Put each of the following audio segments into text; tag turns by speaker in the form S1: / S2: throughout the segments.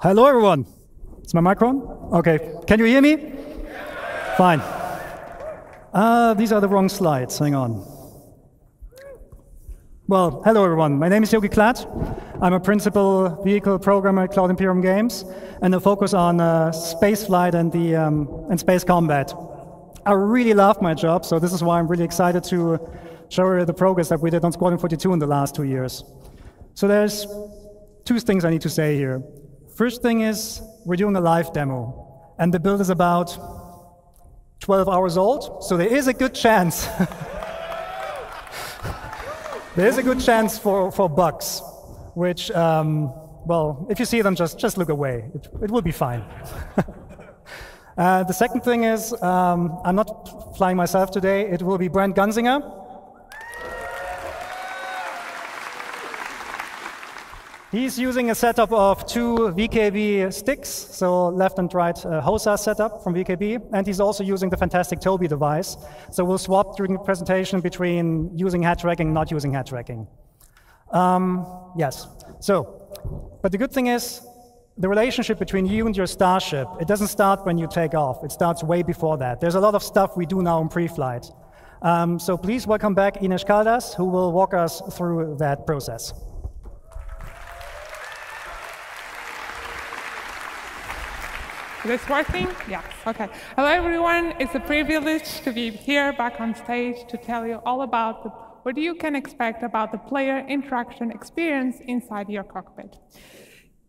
S1: Hello, everyone. Is my mic on? Okay. Can you hear me? Fine. These are the wrong slides. Hang on. Well, hello, everyone. My name is Yogi Klatt. I'm a principal vehicle programmer at Cloud Imperium Games, and I focus on space flight and space combat. I really love my job, so this is why I'm really excited to show you the progress that we did on Squadron 42 in the last 2 years. So there's two things I need to say here. First thing is, we're doing a live demo, and the build is about 12 hours old, so there is a good chance. There is a good chance for bugs, which, well, if you see them, just look away. It will be fine. The second thing is, I'm not flying myself today. It will be Brent Gunzinger. He's using a setup of 2 VKB sticks, so left and right HOSA setup from VKB, and he's also using the fantastic Toby device. So we'll swap during the presentation between using head tracking and not using head tracking. Yes, so, but the good thing is, the relationship between you and your starship, it doesn't start when you take off, it starts way before that. There's a lot of stuff we do now in pre-flight. So please welcome back Ines Caldas, who will walk us through that process.
S2: Is this working? Yes, okay. Hello everyone, it's a privilege to be here back on stage to tell you all about what you can expect about the player interaction experience inside your cockpit.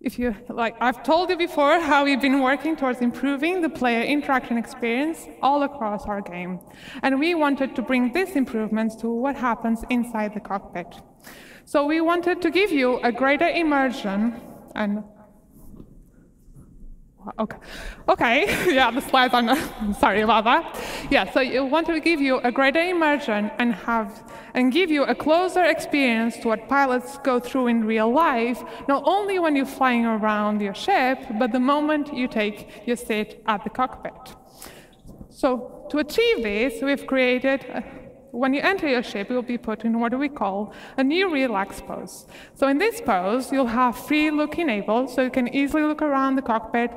S2: If you, like I've told you before, how we've been working towards improving the player interaction experience all across our game. And we wanted to bring these improvements to what happens inside the cockpit. So we wanted to give you a greater immersion and Okay. Yeah, the slides are not, sorry about that. Yeah, so you want to give you a greater immersion and give you a closer experience to what pilots go through in real life, not only when you're flying around your ship, but the moment you take your seat at the cockpit. So to achieve this, we've created when you enter your ship, you'll be put in what we call a new relax pose. So in this pose, you'll have free look enabled, so you can easily look around the cockpit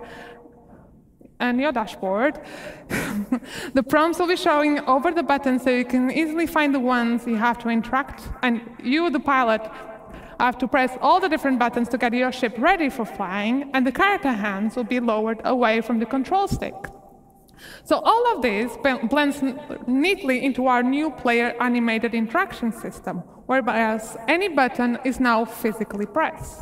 S2: and your dashboard. The prompts will be showing over the buttons, so you can easily find the ones you have to interact. And you, the pilot, have to press all the different buttons to get your ship ready for flying, and the character hands will be lowered away from the control stick. So all of this blends neatly into our new player animated interaction system, whereby any button is now physically pressed.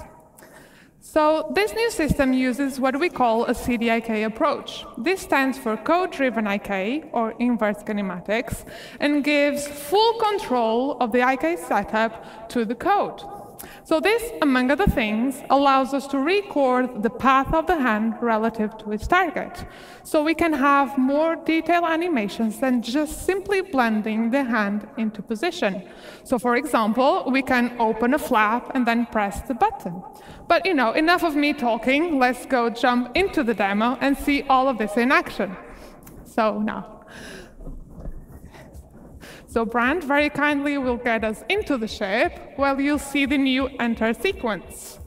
S2: So this new system uses what we call a CDIK approach. This stands for code-driven IK, or inverse kinematics, and gives full control of the IK setup to the code. So this, among other things, allows us to record the path of the hand relative to its target. So we can have more detailed animations than just simply blending the hand into position. So for example, we can open a flap and then press the button. But enough of me talking, let's go jump into the demo and see all of this in action. So now. So Brand very kindly will get us into the ship, while you'll see the new enter sequence.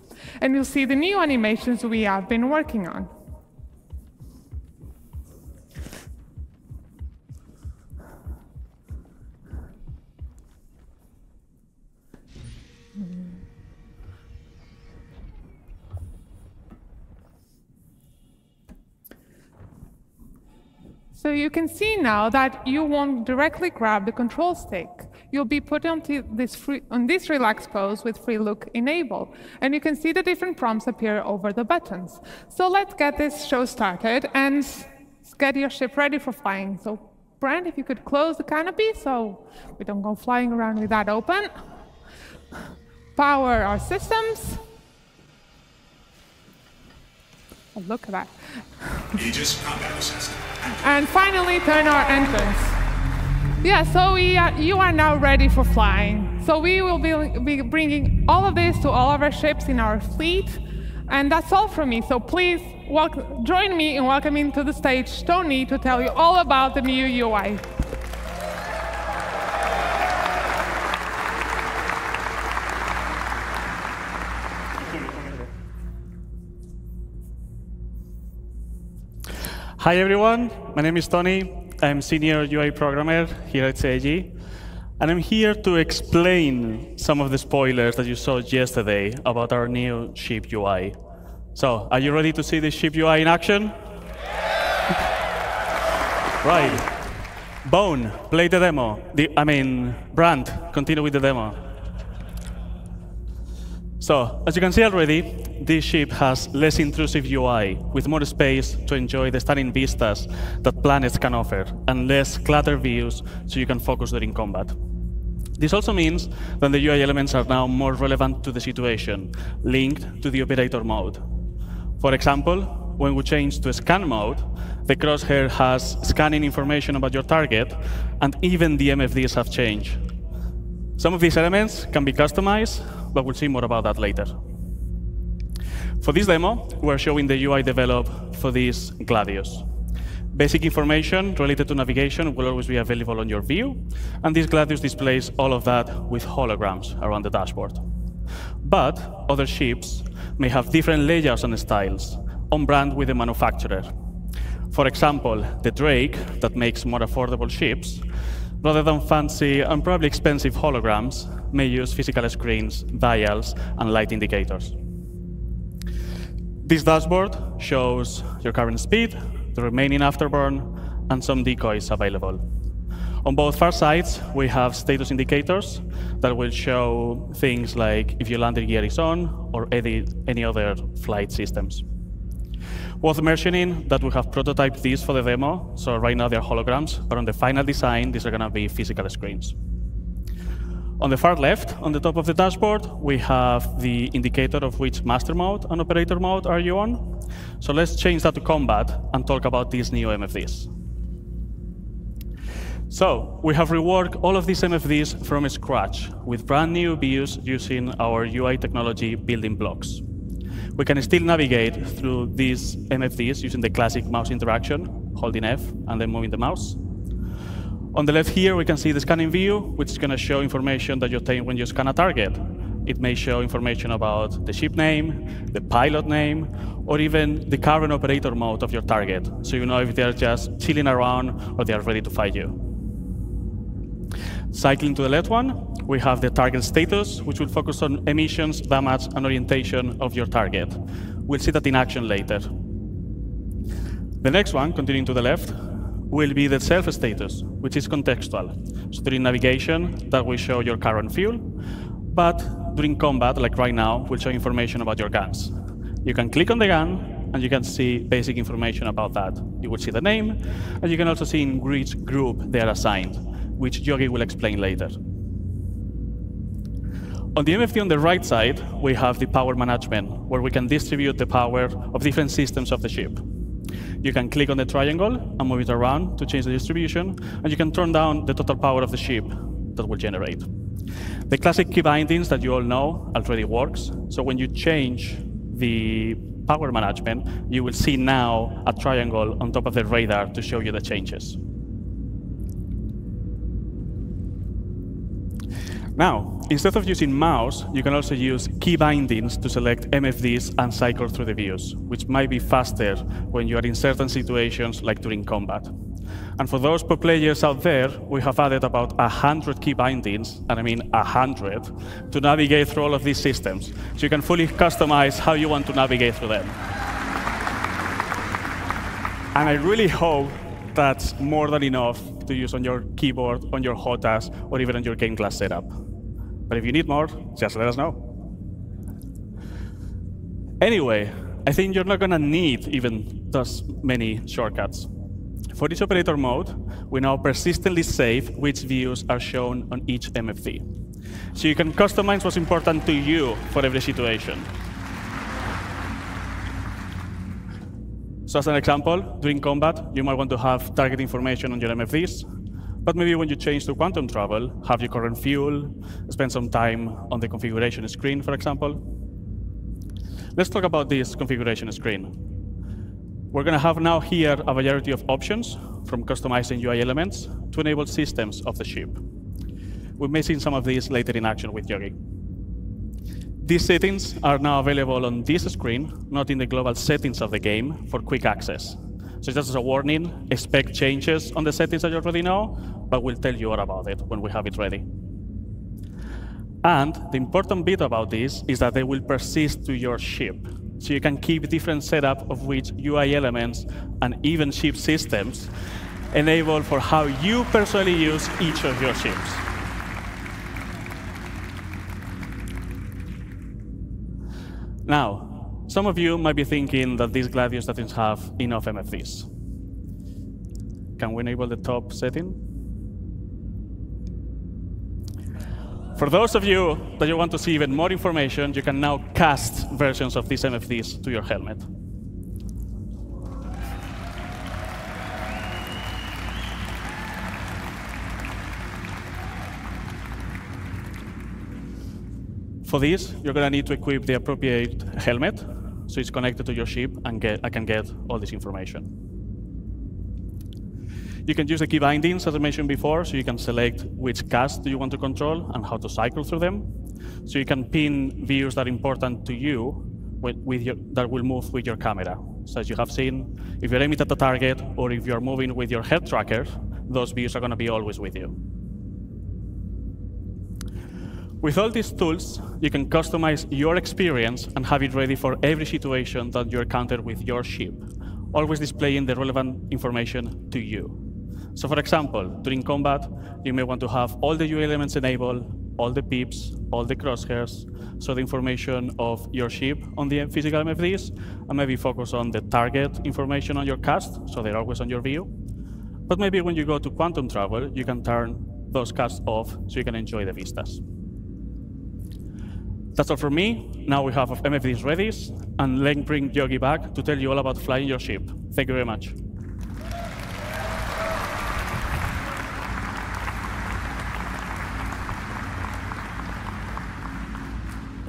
S2: And you'll see the new animations we have been working on. So you can see now that you won't directly grab the control stick. You'll be put on this relax pose with free look enabled. And you can see the different prompts appear over the buttons. So let's get this show started and get your ship ready for flying. So Brent, if you could close the canopy so we don't go flying around with that open. Power our systems. Oh, look at that.
S3: Aegis combat assessment.
S2: And finally, turn our engines. Yeah, so you are now ready for flying. So we will be bringing all of this to all of our ships in our fleet. And that's all from me. So please join me in welcoming to the stage Tony to tell you all about the new UI.
S4: Hi, everyone. My name is Tony. I'm Senior UI Programmer here at CIG. And I'm here to explain some of the spoilers that you saw yesterday about our new ship UI. So, are you ready to see the ship UI in action? Right. Bone, play the demo. Brand, continue with the demo. So, as you can see already, this ship has less intrusive UI, with more space to enjoy the stunning vistas that planets can offer, and less cluttered views so you can focus during combat. This also means that the UI elements are now more relevant to the situation, linked to the operator mode. For example, when we change to scan mode, the crosshair has scanning information about your target, and even the MFDs have changed. Some of these elements can be customized, but we'll see more about that later. For this demo, we're showing the UI developed for this Gladius. Basic information related to navigation will always be available on your view, and this Gladius displays all of that with holograms around the dashboard. But other ships may have different layouts and styles, on brand with the manufacturer. For example, the Drake, that makes more affordable ships, rather than fancy and probably expensive holograms, may use physical screens, dials, and light indicators. This dashboard shows your current speed, the remaining afterburn, and some decoys available. On both far sides, we have status indicators that will show things like if your landing gear is on or any other flight systems. Worth mentioning that we have prototyped these for the demo, so right now they're holograms, but on the final design, these are going to be physical screens. On the far left, on the top of the dashboard, we have the indicator of which master mode and operator mode are you on. So let's change that to combat and talk about these new MFDs. So we have reworked all of these MFDs from scratch with brand new views using our UI technology building blocks. We can still navigate through these MFDs using the classic mouse interaction, holding F and then moving the mouse. On the left here, we can see the scanning view, which is going to show information that you obtain when you scan a target. It may show information about the ship name, the pilot name, or even the current operator mode of your target, so you know if they're just chilling around or they are ready to fight you. Cycling to the left one, we have the target status, which will focus on emissions, damage, and orientation of your target. We'll see that in action later. The next one, continuing to the left, will be the self status, which is contextual. So during navigation, that will show your current fuel, but during combat, like right now, will show information about your guns. You can click on the gun, and you can see basic information about that. You will see the name, and you can also see in which group they are assigned, which Yogi will explain later. On the MFD on the right side, we have the power management, where we can distribute the power of different systems of the ship. You can click on the triangle and move it around to change the distribution, and you can turn down the total power of the ship that will generate. The classic key bindings that you all know already works, so when you change the power management, you will see now a triangle on top of the radar to show you the changes. Now, instead of using mouse, you can also use key bindings to select MFDs and cycle through the views, which might be faster when you are in certain situations, like during combat. And for those pro players out there, we have added about 100 key bindings, and I mean 100, to navigate through all of these systems. So you can fully customize how you want to navigate through them. And I really hope that's more than enough to use on your keyboard, on your HOTAS, or even on your game class setup. But if you need more, just let us know. Anyway, I think you're not going to need even those many shortcuts. For each operator mode, we now persistently save which views are shown on each MFD. So you can customize what's important to you for every situation. So as an example, during combat, you might want to have target information on your MFDs, but maybe when you change to quantum travel, have your current fuel, spend some time on the configuration screen, for example. Let's talk about this configuration screen. We're going to have now here a variety of options, from customizing UI elements to enable systems of the ship. We may see some of these later in action with Yogi. These settings are now available on this screen, not in the global settings of the game, for quick access. So just as a warning, expect changes on the settings that you already know, but we'll tell you all about it when we have it ready. And the important bit about this is that they will persist to your ship. So you can keep different setup of which UI elements and even ship systems enable for how you personally use each of your ships. Now, some of you might be thinking that these Gladius doesn't have enough MFDs. Can we enable the top setting? For those of you that you want to see even more information, you can now cast versions of these MFDs to your helmet. For this, you're going to need to equip the appropriate helmet, so it's connected to your ship, and I can get all this information. You can use the key bindings, as I mentioned before, so you can select which cast do you want to control and how to cycle through them. So you can pin views that are important to you that will move with your camera. So as you have seen, if you're aiming at the target or if you're moving with your head tracker, those views are going to be always with you. With all these tools, you can customize your experience and have it ready for every situation that you encounter with your ship, always displaying the relevant information to you. So for example, during combat, you may want to have all the UI elements enabled, all the pips, all the crosshairs, so the information of your ship on the physical MFDs, and maybe focus on the target information on your cast, so they're always on your view. But maybe when you go to quantum travel, you can turn those casts off so you can enjoy the vistas. That's all from me. Now we have MFDs ready, and let's bring Yogi back to tell you all about flying your ship. Thank you very much.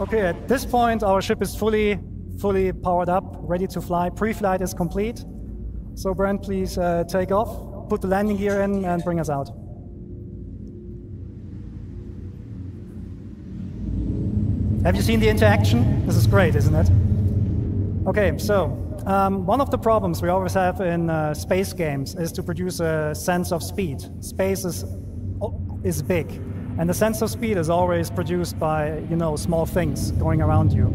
S1: Okay, at this point, our ship is fully powered up, ready to fly. Pre-flight is complete. So Brent, please take off, put the landing gear in, and bring us out. Have you seen the interaction? This is great, isn't it? Okay, so one of the problems we always have in space games is to produce a sense of speed. Space is big, and the sense of speed is always produced by small things going around you.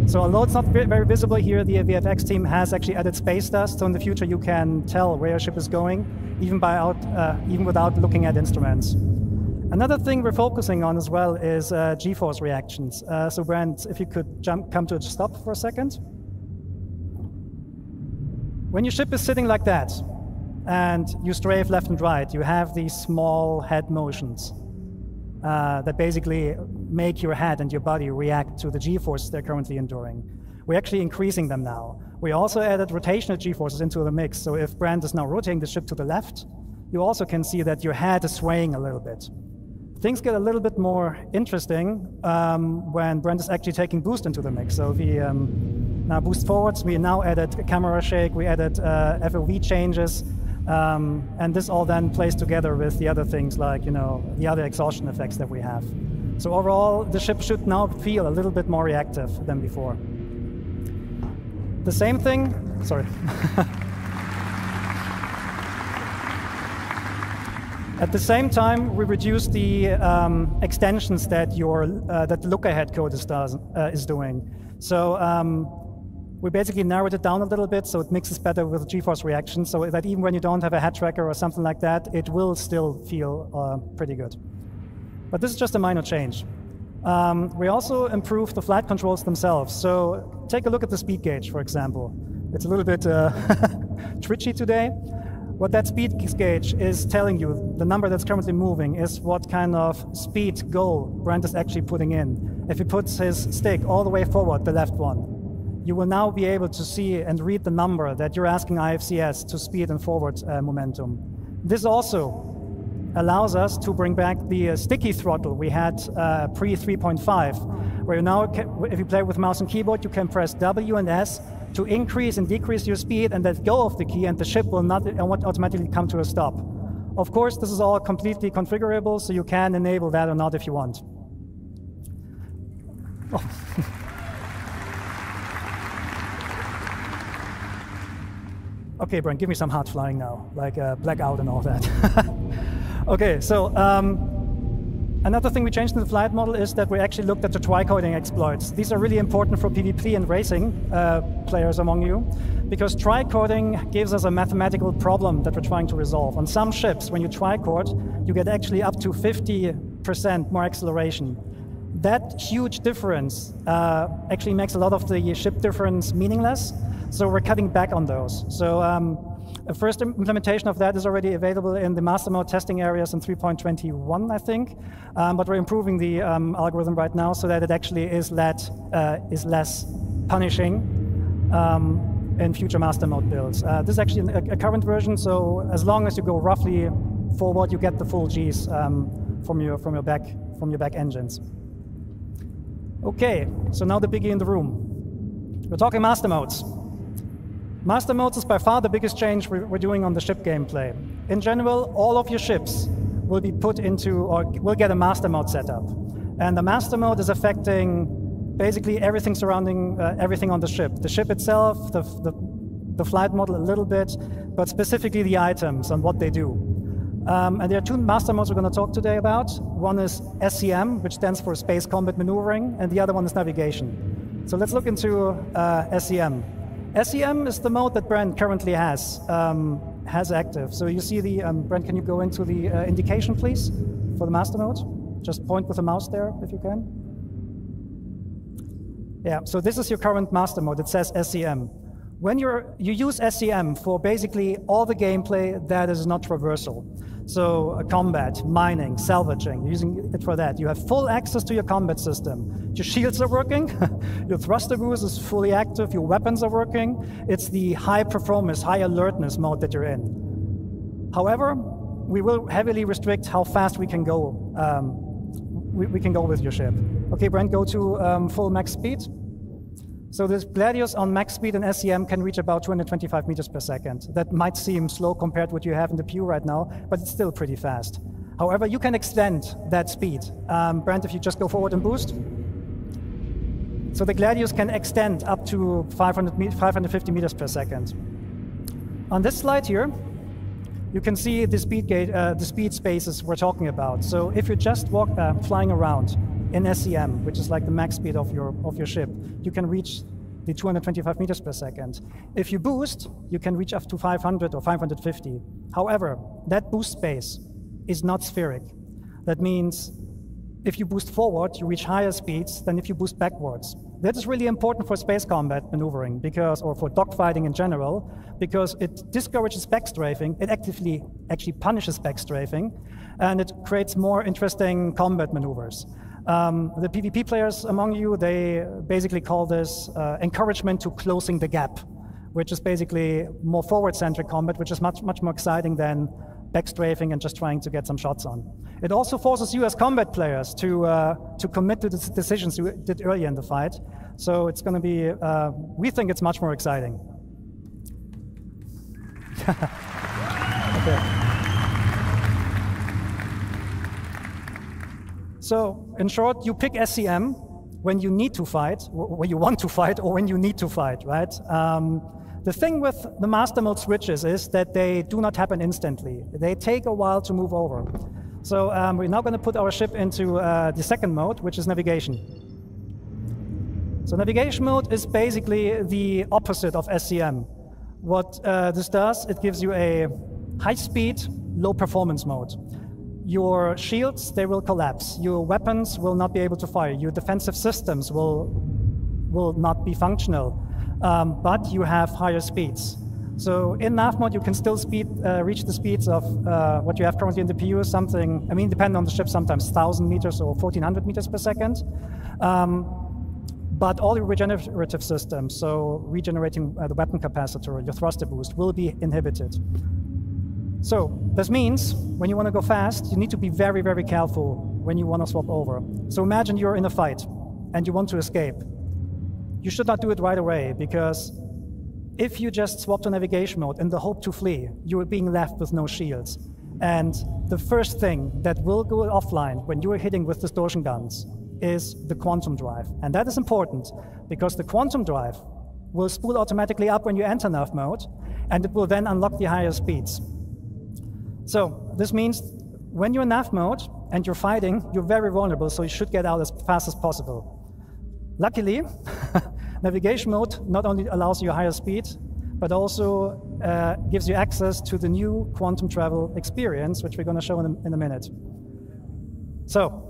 S1: So although it's not very visible here, the VFX team has actually added space dust, so in the future you can tell where your ship is going, even without looking at instruments. Another thing we're focusing on as well is G-force reactions. So Brent, if you could come to a stop for a second. When your ship is sitting like that, and you strafe left and right, you have these small head motions that basically make your head and your body react to the G-forces they're currently enduring. We're actually increasing them now. We also added rotational G-forces into the mix, so if Brent is now rotating the ship to the left, you also can see that your head is swaying a little bit. Things get a little bit more interesting when Brent is actually taking boost into the mix. So we now boost forwards, we now added a camera shake, we added FOV changes, and this all then plays together with the other things like the other exhaustion effects that we have. So overall, the ship should now feel a little bit more reactive than before. The same thing, sorry. At the same time, we reduced the extensions that that the look-ahead code is doing. So we basically narrowed it down a little bit so it mixes better with G-force reactions, so that even when you don't have a head tracker or something like that, it will still feel pretty good. But this is just a minor change. We also improved the flight controls themselves. So take a look at the speed gauge, for example. It's a little bit twitchy today. What that speed gauge is telling you, the number that's currently moving, is what kind of speed goal Brent is actually putting in. If he puts his stick all the way forward, the left one, you will now be able to see and read the number that you're asking IFCS to speed and forward momentum. This also allows us to bring back the sticky throttle we had pre 3.5, where now, if you play with mouse and keyboard, you can press W and S to increase and decrease your speed and let go of the key, and the ship will not automatically come to a stop. Of course, this is all completely configurable, so you can enable that or not if you want. Oh. Okay, Brent, give me some hard flying now, like blackout and all that. Okay, so another thing we changed in the flight model is that we actually looked at the tricoding exploits. These are really important for PvP and racing players among you, because tricoding gives us a mathematical problem that we're trying to resolve. On some ships, when you tricode, you get actually up to 50% more acceleration. That huge difference actually makes a lot of the ship difference meaningless, so we're cutting back on those. So a first implementation of that is already available in the master mode testing areas in 3.21, I think, but we're improving the algorithm right now so that it actually is less punishing in future master mode builds. This is actually a current version, so as long as you go roughly forward, you get the full Gs from your back engines. Okay, so now the biggie in the room. We're talking master modes. Master modes is by far the biggest change we're doing on the ship gameplay. In general, all of your ships will be put into, or will get a master mode setup. And the master mode is affecting basically everything surrounding everything on the ship. The ship itself, the flight model a little bit, but specifically the items and what they do. And there are two master modes we're going to talk today about. One is SCM, which stands for Space Combat Maneuvering, and the other one is Navigation. So let's look into SCM. SCM is the mode that Brent currently has active. So you see the, Brent, can you go into the indication, please, for the master mode? Just point with the mouse there, if you can. Yeah, so this is your current master mode. It says SCM. When you use SCM for basically all the gameplay that is not traversal. So combat, mining, salvaging, you're using it for that. You have full access to your combat system. Your shields are working, your thruster boost is fully active, your weapons are working. It's the high performance, high alertness mode that you're in. However, we will heavily restrict how fast we can go. We can go with your ship. Okay, Brent, go to full max speed. So this Gladius on max speed and SCM can reach about 225 meters per second. That might seem slow compared to what you have in the PU right now, but it's still pretty fast. However, you can extend that speed. Brent, if you just go forward and boost. So the Gladius can extend up to 550 meters per second. On this slide here, you can see the speed spaces we're talking about. So if you're just flying around in SCM, which is like the max speed of your ship, you can reach the 225 meters per second. If you boost, you can reach up to 500 or 550. However, that boost space is not spheric. That means if you boost forward, you reach higher speeds than if you boost backwards. That is really important for space combat maneuvering, or for dogfighting in general, because it discourages backstrafing. It actively actually punishes backstrafing, and it creates more interesting combat maneuvers. The PvP players among you, they basically call this encouragement to closing the gap, which is basically more forward-centric combat, which is much more exciting than backstrafing and just trying to get some shots on. It also forces you as combat players to commit to the decisions you did earlier in the fight. So it's going to be, we think it's much more exciting. Okay. So in short, you pick SCM when you need to fight, when you want to fight, or when you need to fight, right? The thing with the master mode switches is that they do not happen instantly. They take a while to move over. So we're now going to put our ship into the second mode, which is navigation. So navigation mode is basically the opposite of SCM. What this does, it gives you a high-speed, low-performance mode. Your shields, they will collapse. Your weapons will not be able to fire. Your defensive systems will not be functional. But you have higher speeds. So in nav mode, you can still reach the speeds of what you have currently in the PU, something, I mean, depending on the ship, sometimes 1,000 meters or 1,400 meters per second. But all your regenerative systems, so regenerating the weapon capacitor, your thruster boost, will be inhibited. So this means when you want to go fast, you need to be very, very careful when you want to swap over. So imagine you're in a fight and you want to escape. You should not do it right away, because if you just swap to navigation mode in the hope to flee, you are being left with no shields. And the first thing that will go offline when you are hitting with distortion guns is the quantum drive. And that is important, because the quantum drive will spool automatically up when you enter nav mode, and it will then unlock the higher speeds. So this means when you're in nav mode and you're fighting, you're very vulnerable, so you should get out as fast as possible. Luckily, navigation mode not only allows you a higher speed, but also gives you access to the new quantum travel experience, which we're going to show in a minute. So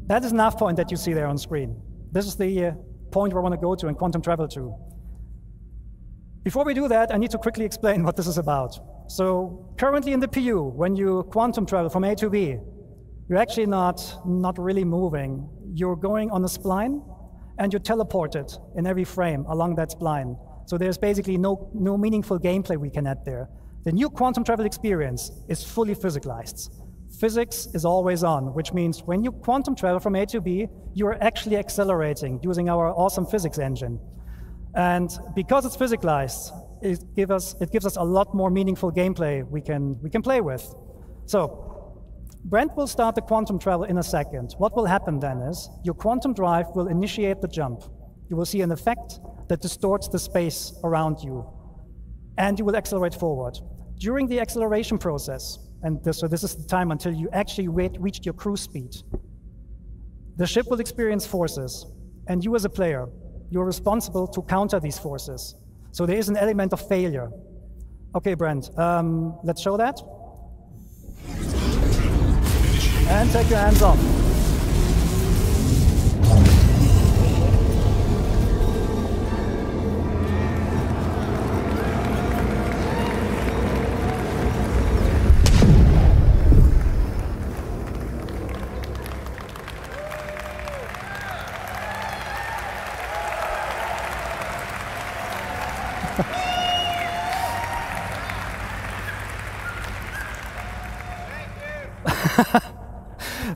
S1: that is nav point that you see there on screen. This is the point where I want to go to and quantum travel to. Before we do that, I need to quickly explain what this is about. So currently in the PU, when you quantum travel from A to B, you're actually not really moving. You're going on a spline, and you're teleported in every frame along that spline. So there's basically no meaningful gameplay we can add there. The new quantum travel experience is fully physicalized. Physics is always on, which means when you quantum travel from A to B, you're actually accelerating using our awesome physics engine. And because it's physicalized, it gives us a lot more meaningful gameplay we can play with. So Brent will start the quantum travel in a second. What will happen then is your quantum drive will initiate the jump. You will see an effect that distorts the space around you, and you will accelerate forward. During the acceleration process, so this is the time until you actually reach your cruise speed, the ship will experience forces, and you as a player, you're responsible to counter these forces. So there is an element of failure. Okay, Brent, let's show that. And take your hands off.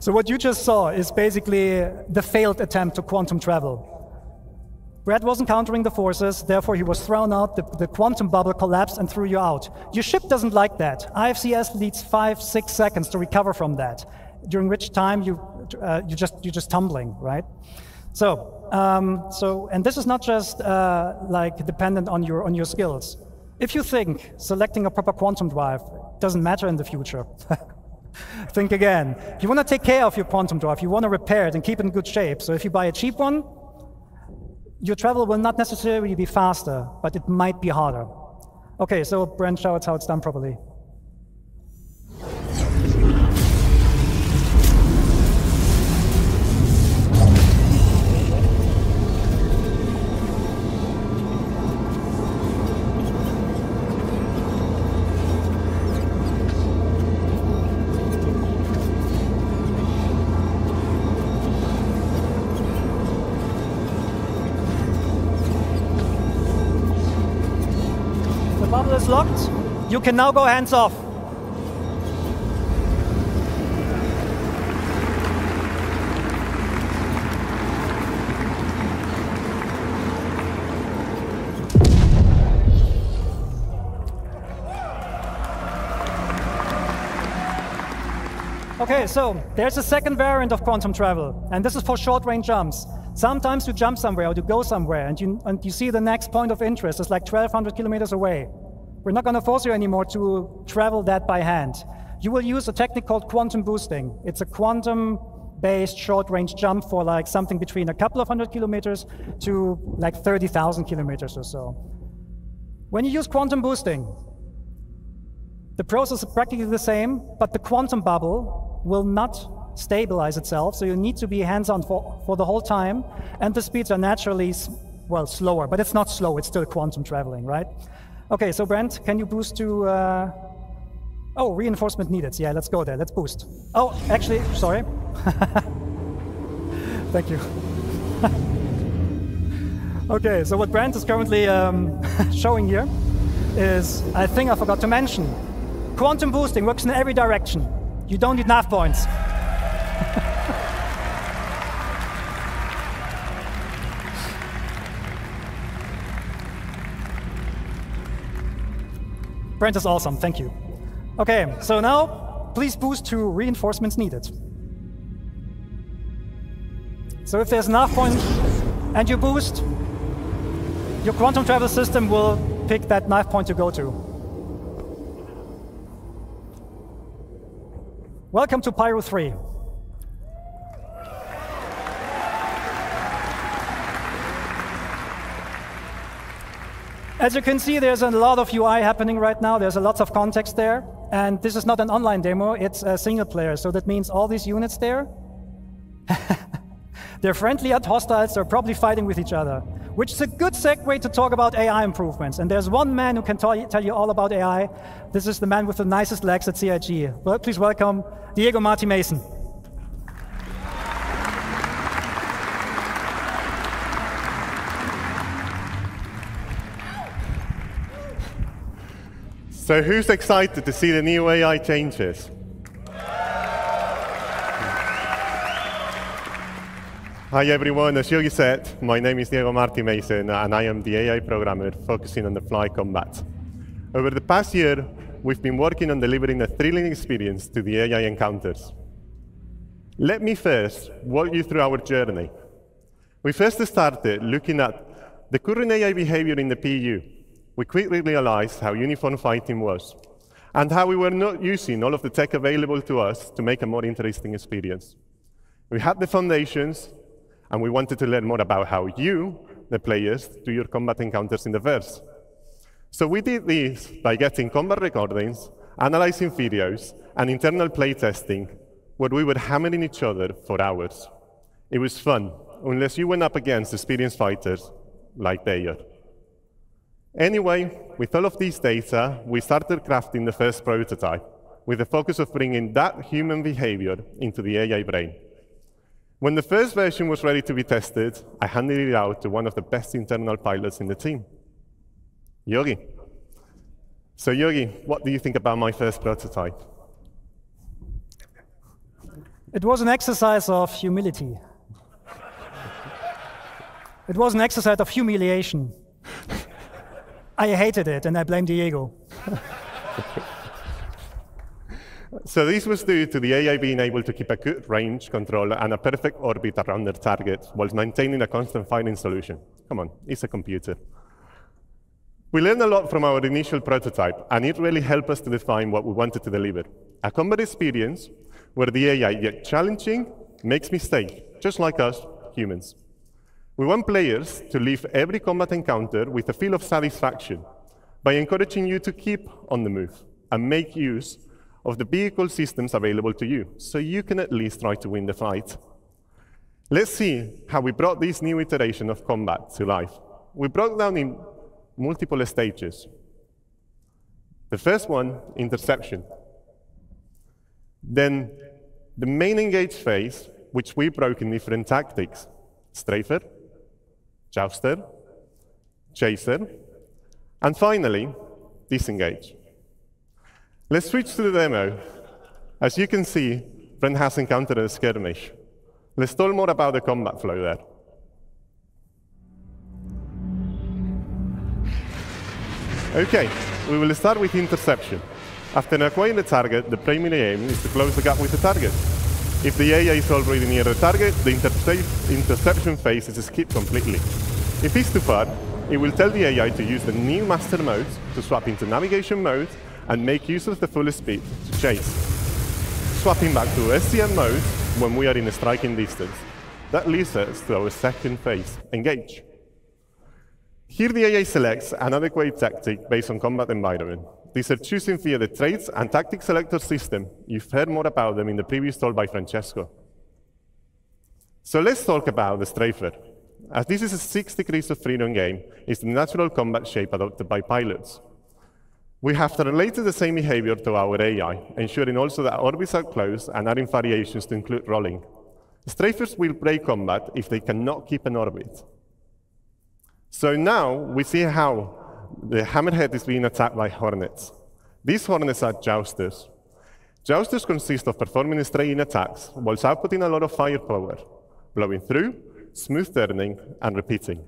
S1: So what you just saw is basically the failed attempt to quantum travel. Brad wasn't countering the forces, therefore he was thrown out, the quantum bubble collapsed and threw you out. Your ship doesn't like that. IFCS needs 5-6 seconds to recover from that, during which time you're just tumbling, right? And this is not just like dependent on your skills. If you think selecting a proper quantum drive doesn't matter in the future, think again. You want to take care of your quantum drive. You want to repair it and keep it in good shape. So if you buy a cheap one, your travel will not necessarily be faster, but it might be harder. Okay, so Brent, show us how it's done properly. Is locked. You can now go hands off. Okay, so there's a second variant of quantum travel, and this is for short-range jumps. Sometimes you jump somewhere or you go somewhere, and you see the next point of interest is like 1,200 kilometers away. We're not going to force you anymore to travel that by hand. You will use a technique called quantum boosting. It's a quantum-based short-range jump for like something between a couple of 100 kilometers to like 30,000 kilometers or so. When you use quantum boosting, the process is practically the same, but the quantum bubble will not stabilize itself, so you need to be hands-on for the whole time, and the speeds are naturally, well, slower, but it's not slow, it's still quantum traveling, right? Okay, so Brent, can you boost to, oh, reinforcement needed. Yeah, let's go there, let's boost. Oh, actually, sorry. Thank you. Okay, so what Brent is currently showing here is, I think I forgot to mention, quantum boosting works in every direction. You don't need nav points. Brent is awesome, thank you. Okay, so now please boost to reinforcements needed. So if there's enough point and you boost, your quantum travel system will pick that knife point to go to. Welcome to Pyro 3. As you can see, there's a lot of UI happening right now. There's a lot of context there. And this is not an online demo, it's a single player. So that means all these units there, they're friendly and hostiles, they're probably fighting with each other, which is a good segue to talk about AI improvements. And there's one man who can tell you all about AI. This is the man with the nicest legs at CIG. Well, please welcome Diego Marty Mason.
S5: So who's excited to see the new AI changes? Hi everyone, as Yogi said, my name is Diego Marty Mason and I am the AI programmer focusing on the fly combat. Over the past year, we've been working on delivering a thrilling experience to the AI encounters. Let me first walk you through our journey. We first started looking at the current AI behavior in the PU. We quickly realized how uniform fighting was, and how we were not using all of the tech available to us to make a more interesting experience. We had the foundations, and we wanted to learn more about how you, the players, do your combat encounters in the verse. So we did this by getting combat recordings, analyzing videos, and internal playtesting, where we were hammering each other for hours. It was fun, unless you went up against experienced fighters like they are. Anyway, with all of these data, we started crafting the first prototype, with the focus of bringing that human behavior into the AI brain. When the first version was ready to be tested, I handed it out to one of the best internal pilots in the team, Yogi. So Yogi, what do you think about my first prototype?
S1: It was an exercise of humility. It was an exercise of humiliation. I hated it, and I blame Diego.
S5: So this was due to the AI being able to keep a good range control and a perfect orbit around their target while maintaining a constant firing solution. Come on, it's a computer. We learned a lot from our initial prototype, and it really helped us to define what we wanted to deliver. A combat experience where the AI, yet challenging, makes mistakes, just like us, humans. We want players to leave every combat encounter with a feel of satisfaction by encouraging you to keep on the move and make use of the vehicle systems available to you, so you can at least try to win the fight. Let's see how we brought this new iteration of combat to life. We broke down in multiple stages. The first one, interception. Then the main engage phase, which we broke in different tactics: strafer, jouster, chaser, and finally, disengage. Let's switch to the demo. As you can see, Brent has encountered a skirmish. Let's talk more about the combat flow there. Okay, we will start with interception. After acquiring the target, the primary aim is to close the gap with the target. If the AI is already near the target, the interception phase is skipped completely. If it's too far, it will tell the AI to use the new master mode to swap into navigation mode and make use of the full speed to chase. Swapping back to SCM mode when we are in a striking distance. That leads us to our second phase, engage. Here the AI selects an adequate tactic based on combat environment. These are chosen via the traits and tactic selector system. You've heard more about them in the previous talk by Francesco. So let's talk about the strafer. As this is a 6 degrees of freedom game, it's the natural combat shape adopted by pilots. We have related the same behavior to our AI, ensuring also that orbits are closed and adding variations to include rolling. Strafers will break combat if they cannot keep an orbit. So now we see how the Hammerhead is being attacked by Hornets. These Hornets are jousters. Jousters consist of performing straying attacks while outputting a lot of firepower, blowing through, smooth turning, and repeating.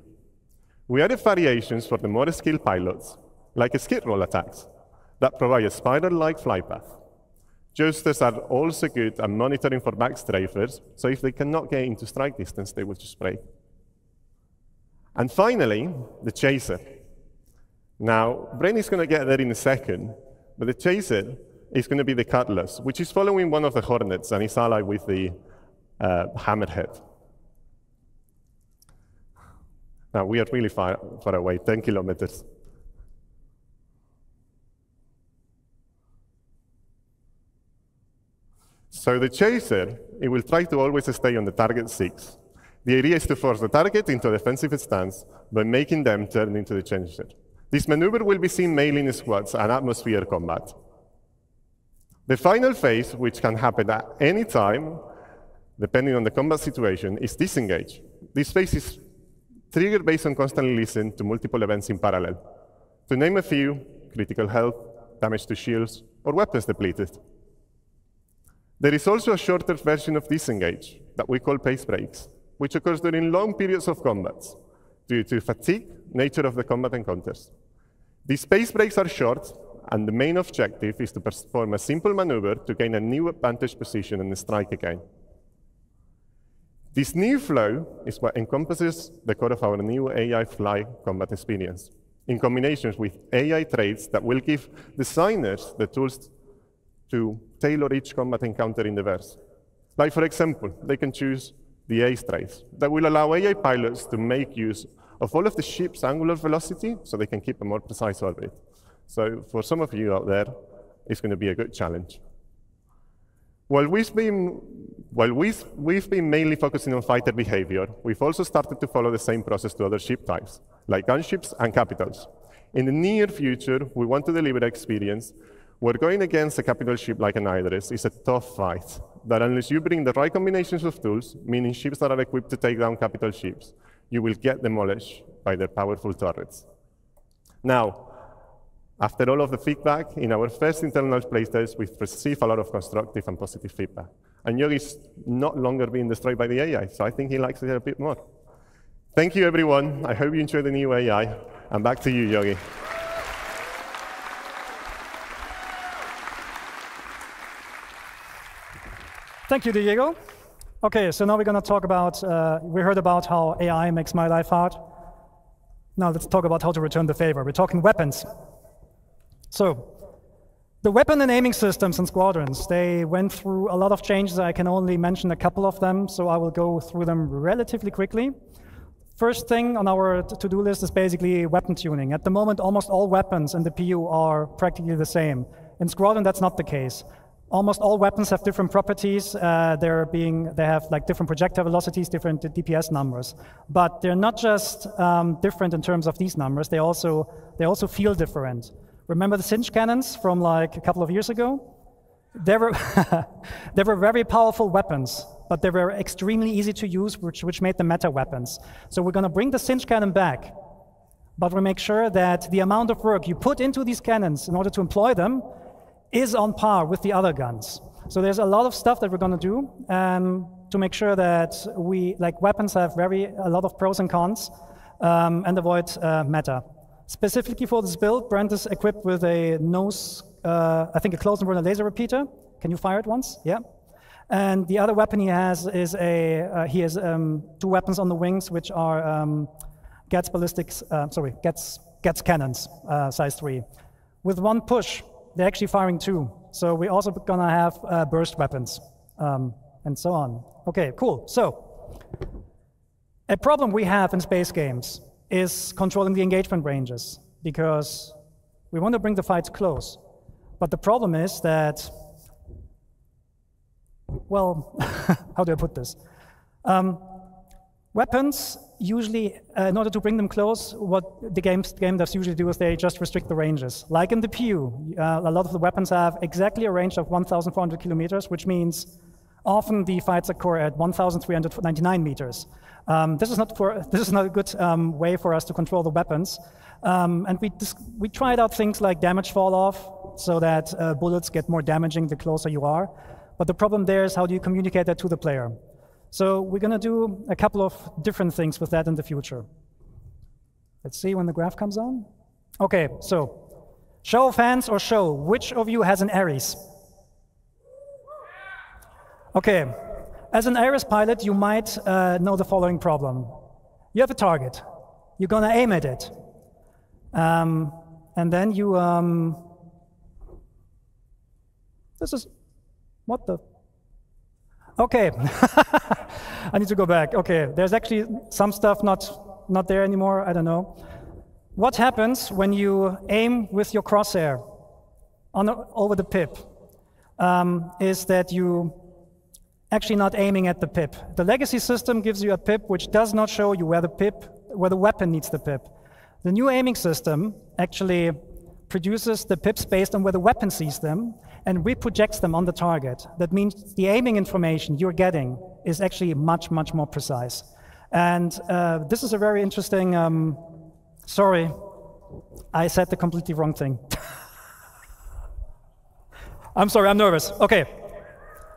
S5: We added variations for the more skilled pilots, like skid roll attacks, that provide a spiral-like flight path. Jousters are also good at monitoring for back strafers, so if they cannot get into strike distance, they will just break. And finally, the chaser. Now, Bren is going to get there in a second, but the chaser is going to be the cutlass, which is following one of the hornets and is allied with the hammerhead. Now, we are really far away, 10 kilometers. So the chaser, it will try to always stay on the target 6. The idea is to force the target into a defensive stance by making them turn into the chaser. This maneuver will be seen mainly in squads and atmosphere combat. The final phase, which can happen at any time, depending on the combat situation, is disengage. This phase is triggered based on constantly listening to multiple events in parallel. To name a few, critical health, damage to shields, or weapons depleted. There is also a shorter version of disengage that we call pace breaks, which occurs during long periods of combat due to fatigue, nature of the combat encounters. These pace breaks are short, and the main objective is to perform a simple maneuver to gain a new advantage position and strike again. This new flow is what encompasses the core of our new AI Fly combat experience, in combination with AI traits that will give designers the tools to tailor each combat encounter in the verse. Like, for example, they can choose the ace traits that will allow AI pilots to make use of all of the ship's angular velocity so they can keep a more precise orbit. So for some of you out there, it's going to be a good challenge. While we've been mainly focusing on fighter behavior, we've also started to follow the same process to other ship types, like gunships and capitals. In the near future, we want to deliver an experience where going against a capital ship like an Hydrus is a tough fight, that unless you bring the right combinations of tools, meaning ships that are equipped to take down capital ships, you will get demolished by their powerful turrets. Now, after all of the feedback, in our first internal playtest, we've received a lot of constructive and positive feedback. And Yogi's not longer being destroyed by the AI, so I think he likes it a bit more. Thank you, everyone. I hope you enjoy the new AI. And back to you, Yogi.
S1: Thank you, Diego. OK, so now we're going to talk about, we heard about how AI makes my life hard. Now let's talk about how to return the favor. We're talking weapons. So the weapon and aiming systems in squadrons, they went through a lot of changes. I can only mention a couple of them, so I will go through them relatively quickly. First thing on our to-do list is basically weapon tuning. At the moment, almost all weapons in the PU are practically the same. In Squadron, that's not the case. Almost all weapons have different properties. They have like different projectile velocities, different DPS numbers. But they're not just different in terms of these numbers. They also feel different. Remember the Cinch cannons from like a couple of years ago? They were very powerful weapons, but they were extremely easy to use, which made them meta weapons. So we're going to bring the Cinch cannon back, but we'll make sure that the amount of work you put into these cannons in order to employ them is on par with the other guns. So there's a lot of stuff that we're going to do to make sure that weapons have a lot of pros and cons and avoid meta. Specifically for this build, Brent is equipped with a I think a close and burner laser repeater. Can you fire it once? Yeah. And the other weapon he has is he has 2 weapons on the wings, which are Getz cannons, size 3. With 1 push, they're actually firing 2. So we're also going to have burst weapons and so on. OK, cool. So a problem we have in space games is controlling the engagement ranges, because we want to bring the fights close. But the problem is that, well, how do I put this? Weapons usually, in order to bring them close, what the game devs usually do is they just restrict the ranges. Like in the PU, a lot of the weapons have exactly a range of 1,400 kilometers, which means often the fights occur at 1,399 meters. This is not a good way for us to control the weapons. And we tried out things like damage fall off, so that bullets get more damaging the closer you are. But the problem there is, how do you communicate that to the player? So we're going to do a couple of different things with that in the future. Let's see when the graph comes on. OK, so show of hands or show. Which of you has an Ares? OK, as an Ares pilot, you might know the following problem. You have a target. you're going to aim at it. And then you, this is, what the? Okay, I need to go back. Okay, there's actually some stuff not there anymore, I don't know. What happens when you aim with your crosshair over the pip is that you actually not aiming at the pip. The legacy system gives you a pip which does not show you where the weapon needs the pip. The new aiming system actually produces the pips based on where the weapon sees them and reprojects them on the target. That means the aiming information you're getting is actually much, much more precise. And this is a very interesting, sorry, I said the completely wrong thing. I'm sorry, I'm nervous. Okay.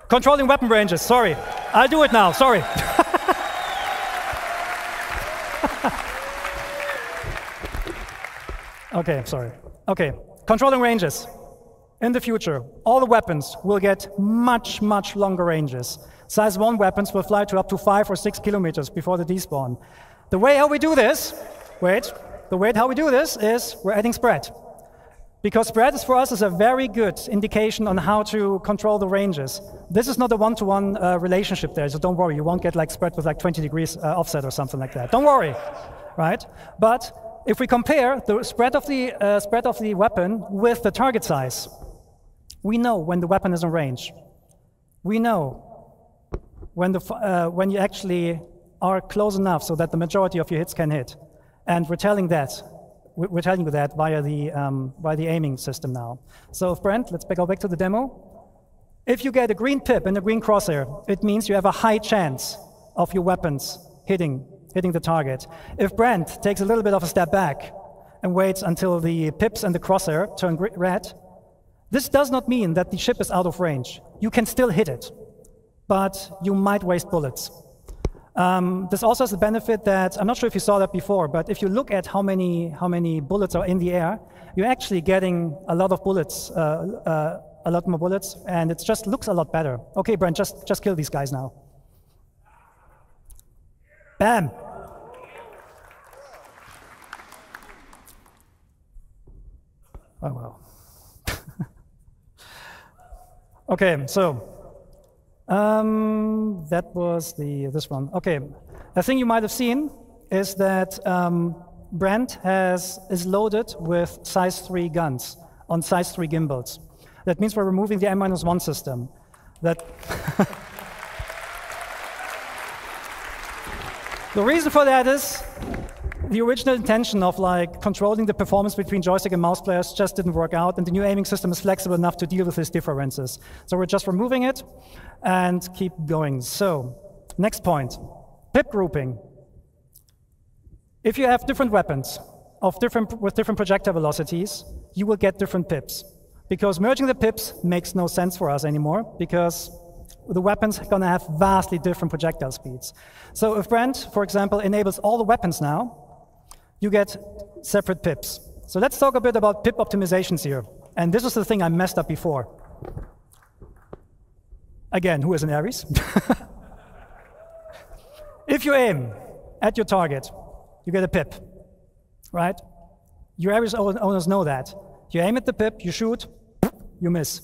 S1: Controlling weapon ranges, sorry. I'll do it now, sorry. Okay, sorry. Okay, controlling ranges. In the future, all the weapons will get much, much longer ranges. Size 1 weapons will fly to up to 5 or 6 kilometers before the despawn. The way how we do this, how we do this is we're adding spread. Because spread is for us is a very good indication on how to control the ranges. This is not a one-to-one relationship there, so don't worry, you won't get like spread with like 20 degrees offset or something like that. Don't worry, right? But if we compare the spread of the weapon with the target size, we know when the weapon is in range. We know when you actually are close enough so that the majority of your hits can hit, and we're telling you that via the aiming system now. So, Brent, let's go back to the demo. If you get a green pip and a green crosshair, it means you have a high chance of your weapons hitting the target. If Brent takes a little bit of a step back and waits until the pips and the crosshair turn red, this does not mean that the ship is out of range. You can still hit it, but you might waste bullets. This also has the benefit that, I'm not sure if you saw that before, but if you look at how many bullets are in the air, you're actually getting a lot of bullets, a lot more bullets, and it just looks a lot better. Okay, Brent, just kill these guys now. Bam! Oh, well. Okay, so that was this one. Okay, a thing you might have seen is that Brent is loaded with size 3 guns on size 3 gimbals. That means we're removing the M-1 system. The reason for that is the original intention of like controlling the performance between joystick and mouse players just didn't work out, and the new aiming system is flexible enough to deal with these differences. So we're just removing it and keep going. So next point, pip grouping. If you have different weapons with different projectile velocities, you will get different pips. Because merging the pips makes no sense for us anymore, because the weapons are going to have vastly different projectile speeds. So if Brent, for example, enables all the weapons now, you get separate pips. So let's talk a bit about pip optimizations here. And this is the thing I messed up before. Again, who is an Ares? If you aim at your target, you get a pip, right? Your Ares owners know that. You aim at the pip, you shoot, you miss.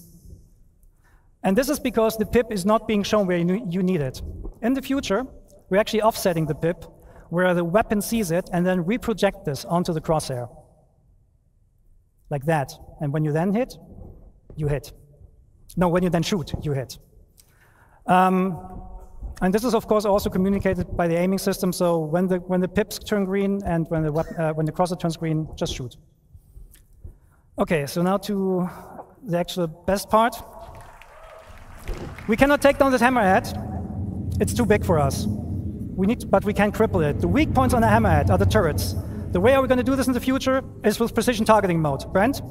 S1: And this is because the pip is not being shown where you need it. In the future, we're actually offsetting the pip where the weapon sees it and then reproject this onto the crosshair. Like that. And when you then hit, you hit. No, when you then shoot, you hit. And this is, of course, also communicated by the aiming system. So when the pips turn green and when the crosshair turns green, just shoot. Okay, so now to the actual best part. We cannot take down this hammerhead. It's too big for us. But we can cripple it. The weak points on the hammerhead are the turrets. The way we're going to do this in the future is with precision targeting mode. Brent?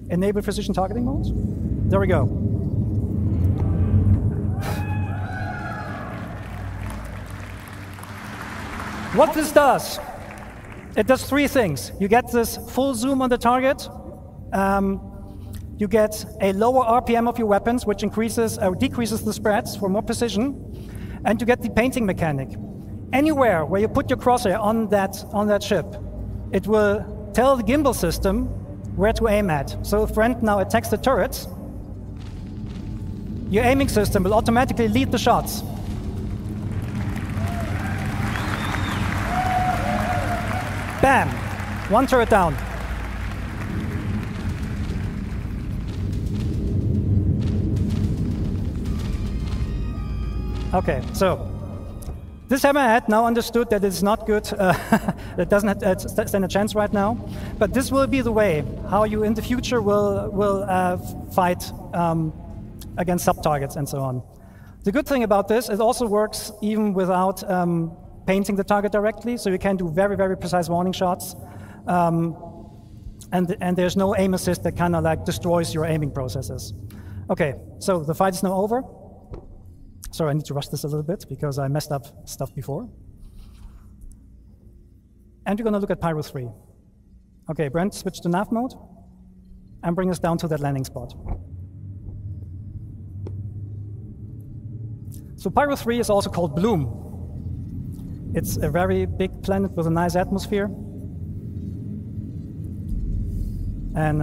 S1: Enable precision targeting mode. There we go. What this does, it does 3 things. You get this full zoom on the target. You get a lower RPM of your weapons, which increases or decreases the spreads for more precision, and you get the painting mechanic. Anywhere where you put your crosshair on that ship, it will tell the gimbal system where to aim at. So if Brent now attacks the turrets, your aiming system will automatically lead the shots. Bam! One turret down. Okay, so this hammerhead now understood that it's not good. It doesn't stand a chance right now. But this will be the way how you in the future will fight against sub-targets and so on. The good thing about this, it also works even without painting the target directly, so you can do very, very precise warning shots. And there's no aim assist that kind of like destroys your aiming processes. Okay, so the fight is now over. Sorry, I need to rush this a little bit because I messed up stuff before. And we're going to look at Pyro 3. Okay, Brent, switch to nav mode and bring us down to that landing spot. So Pyro 3 is also called Bloom. It's a very big planet with a nice atmosphere. And,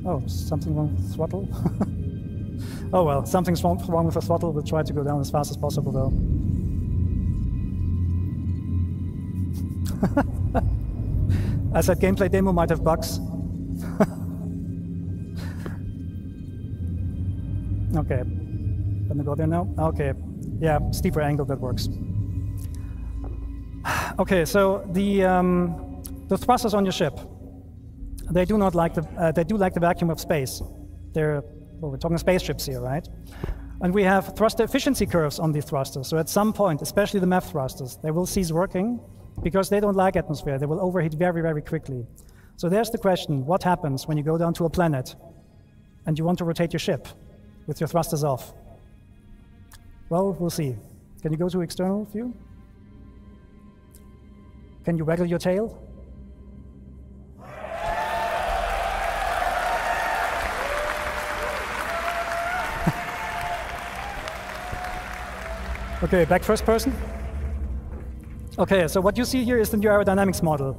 S1: oh, something wrong with the throttle? Oh well, something's wrong with the throttle. We'll try to go down as fast as possible, though. I said gameplay demo might have bugs. Okay, gonna go there now. Okay, yeah, steeper angle, that works. Okay, so the thrusters on your ship, they do not like they do like the vacuum of space. Well, we're talking spaceships here, right? And we have thruster efficiency curves on these thrusters. So at some point, especially the MEF thrusters, they will cease working because they don't like atmosphere. They will overheat very, very quickly. So there's the question, what happens when you go down to a planet and you want to rotate your ship with your thrusters off? Well, we'll see. Can you go to external view? Can you waggle your tail? Okay, back first person. Okay, so what you see here is the new aerodynamics model.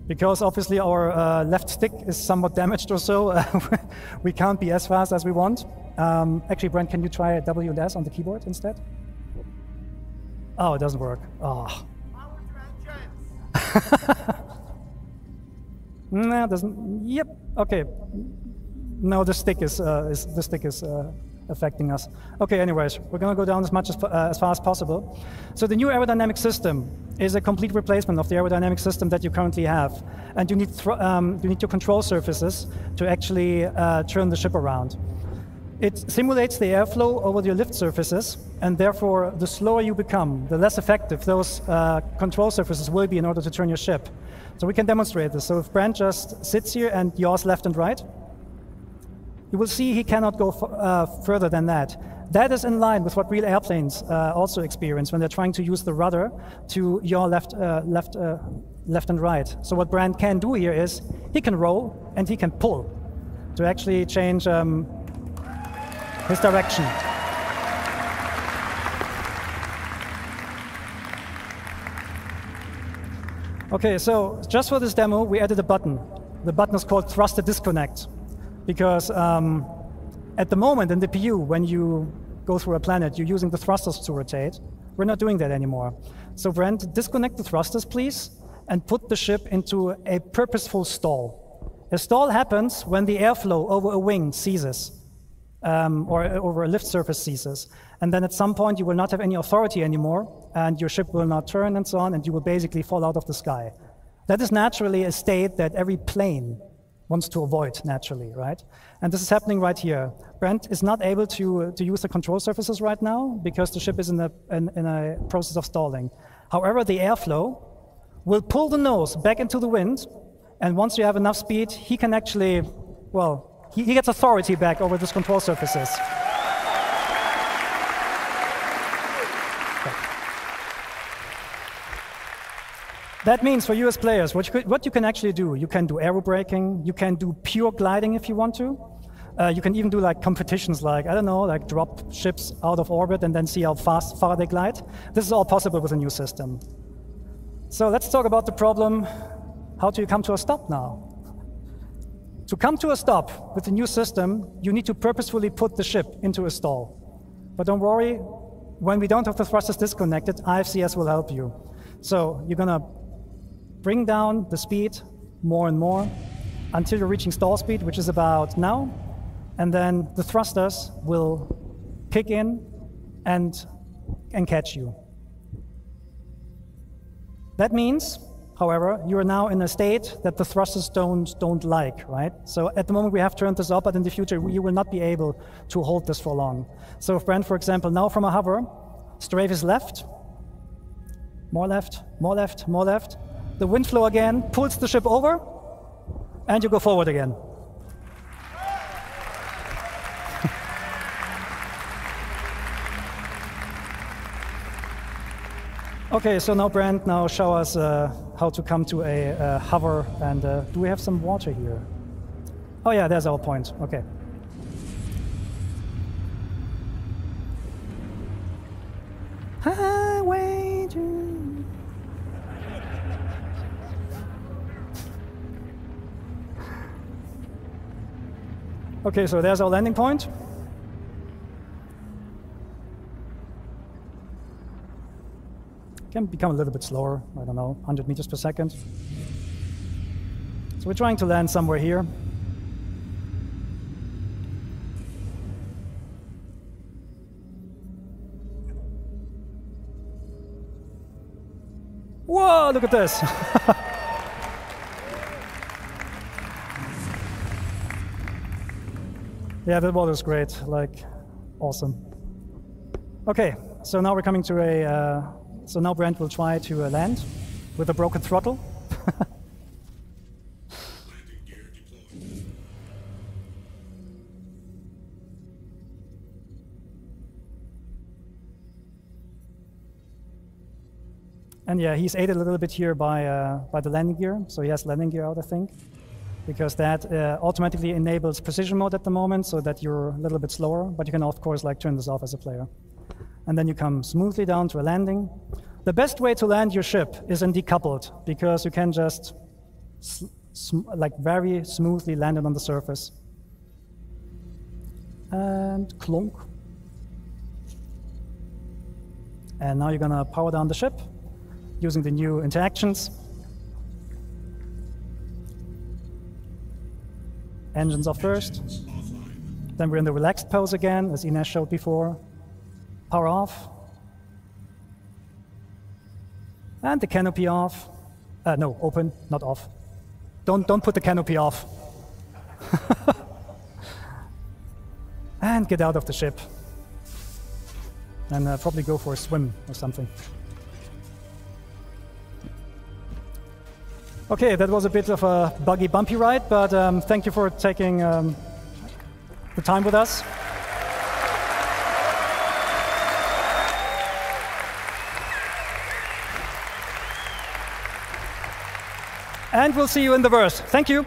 S1: Because obviously our left stick is somewhat damaged or so, we can't be as fast as we want. Actually, Brent, can you try W and S on the keyboard instead? Oh, it doesn't work. Oh. No, it doesn't. Yep. Okay. No, the stick is affecting us. Okay, anyways, we're going to go down as far as possible. So the new aerodynamic system is a complete replacement of the aerodynamic system that you currently have. And you need your control surfaces to actually turn the ship around. It simulates the airflow over your lift surfaces, and therefore the slower you become, the less effective those control surfaces will be in order to turn your ship. So we can demonstrate this. So if Brent just sits here and yaws left and right, you will see he cannot go further than that. That is in line with what real airplanes also experience when they're trying to use the rudder to yaw left and right. So what Brent can do here is he can roll and he can pull to actually change his direction. Okay, so just for this demo, we added a button. The button is called Thruster Disconnect. Because at the moment in the PU, when you go through a planet, you're using the thrusters to rotate. We're not doing that anymore. So Brent, disconnect the thrusters, please, and put the ship into a purposeful stall. A stall happens when the airflow over a wing ceases, or over a lift surface ceases. And then at some point, you will not have any authority anymore, and your ship will not turn and so on, and you will basically fall out of the sky. That is naturally a state that every plane wants to avoid naturally, right? And this is happening right here. Brent is not able to use the control surfaces right now because the ship is in a process of stalling. However, the airflow will pull the nose back into the wind, and once you have enough speed, he can actually, well, he gets authority back over these control surfaces. That means for you as players, what you can actually do, you can do aerobraking, you can do pure gliding if you want to. You can even do like competitions, like, I don't know, like drop ships out of orbit and then see how far they glide. This is all possible with a new system. So let's talk about the problem. How do you come to a stop now? To come to a stop with the new system, you need to purposefully put the ship into a stall. But don't worry, when we don't have the thrusters disconnected, IFCS will help you. So you're going to bring down the speed more and more until you're reaching stall speed, which is about now. And then the thrusters will kick in and catch you. That means, however, you are now in a state that the thrusters don't like, right? So at the moment we have turned this up, but in the future you will not be able to hold this for long. So if Brent, for example, now from a hover, strafe is left, more left, more left, more left. The wind flow again pulls the ship over, and you go forward again. Okay, so now Brent, now show us how to come to a hover, and do we have some water here? Oh yeah, there's our point, okay. Highway to... Okay, so there's our landing point. Can become a little bit slower, I don't know, 100 meters per second. So we're trying to land somewhere here. Whoa, look at this. Yeah, that water is great, like, awesome. Okay, so now we're coming to a, so now Brent will try to land with a broken throttle.
S3: Landing gear deployed.
S1: And yeah, he's aided a little bit here by the landing gear. So he has landing gear out, I think, because that automatically enables precision mode at the moment, so that you're a little bit slower. But you can, of course, like turn this off as a player. And then you come smoothly down to a landing. The best way to land your ship is in decoupled, because you can just like very smoothly land it on the surface. And clunk. And now you're gonna power down the ship using the new interactions. Engines off first. Then we're in the relaxed pose again, as Ines showed before. Power off. And the canopy off. No, open, not off. Don't put the canopy off. And get out of the ship. And probably go for a swim or something. Okay, that was a bit of a buggy, bumpy ride, but thank you for taking the time with us. And we'll see you in the verse. Thank you.